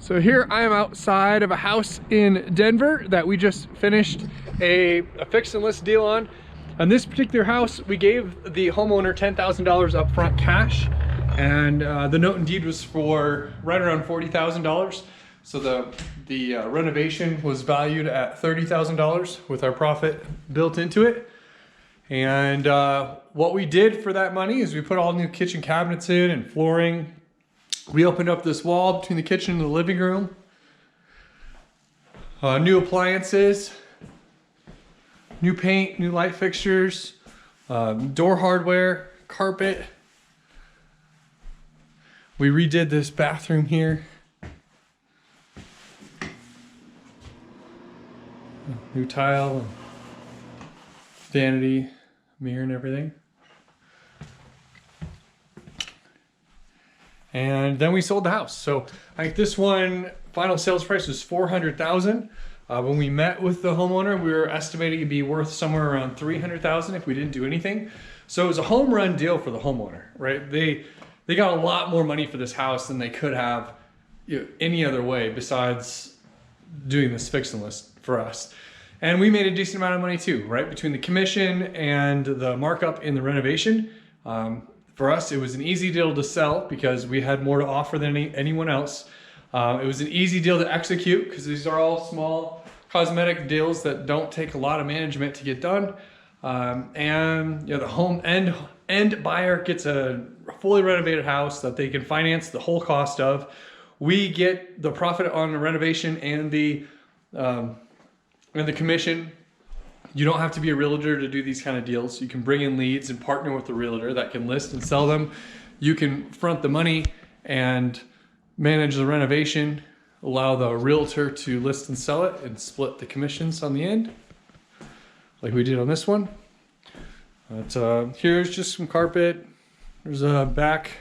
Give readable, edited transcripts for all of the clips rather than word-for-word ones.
So here I am outside of a house in Denver that we just finished a fix and list deal on. On this particular house, we gave the homeowner $10,000 upfront cash, and the note and deed was for right around $40,000. So the renovation was valued at $30,000 with our profit built into it. And what we did for that money is we put all new kitchen cabinets in and flooring. We opened up this wall between the kitchen and the living room. New appliances, new paint, new light fixtures, door hardware, carpet. We redid this bathroom here. New tile, vanity, mirror and everything. And then we sold the house. So I think this one, final sales price was $400,000. When we met with the homeowner, we were estimating it'd be worth somewhere around $300,000 if we didn't do anything. So it was a home run deal for the homeowner, right? They got a lot more money for this house than they could have, you know, any other way besides doing this fix and list for us. And we made a decent amount of money too, right? Between the commission and the markup in the renovation. For us, it was an easy deal to sell because we had more to offer than anyone else. It was an easy deal to execute because these are all small cosmetic deals that don't take a lot of management to get done. And you know, the home end buyer gets a fully renovated house that they can finance the whole cost of. We get the profit on the renovation and the commission. You don't have to be a realtor to do these kind of deals. You can bring in leads and partner with a realtor that can list and sell them. You can front the money and manage the renovation, allow the realtor to list and sell it, and split the commissions on the end, like we did on this one. But here's just some carpet. There's a back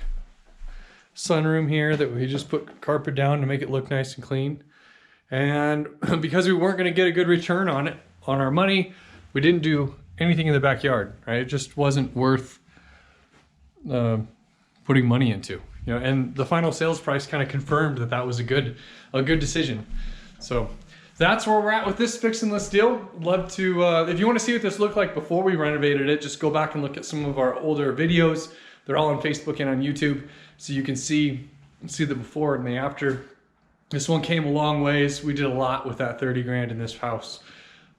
sunroom here that we just put carpet down to make it look nice and clean. And because we weren't going to get a good return on it, on our money, we didn't do anything in the backyard, right? It just wasn't worth putting money into, you know. And the final sales price kind of confirmed that that was a good decision. So that's where we're at with this fix and list deal. Love to, if you want to see what this looked like before we renovated it, just go back and look at some of our older videos. They're all on Facebook and on YouTube, so you can see the before and the after. This one came a long ways. We did a lot with that 30 grand in this house.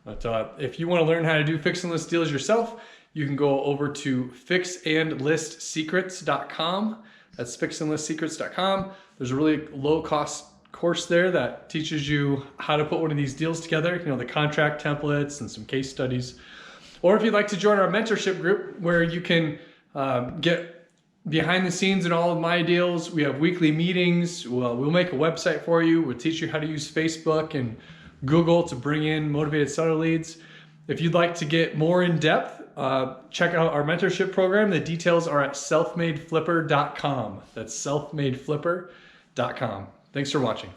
But if you want to learn how to do fix and list deals yourself, you can go over to fixandlistsecrets.com. That's fixandlistsecrets.com. There's a really low cost course there that teaches you how to put one of these deals together, you know, the contract templates and some case studies. Or if you'd like to join our mentorship group where you can get behind the scenes in all of my deals. We have weekly meetings. We'll make a website for you. We'll teach you how to use Facebook and Google to bring in motivated seller leads. If you'd like to get more in depth, check out our mentorship program. The details are at selfmadeflipper.com. That's selfmadeflipper.com. Thanks for watching.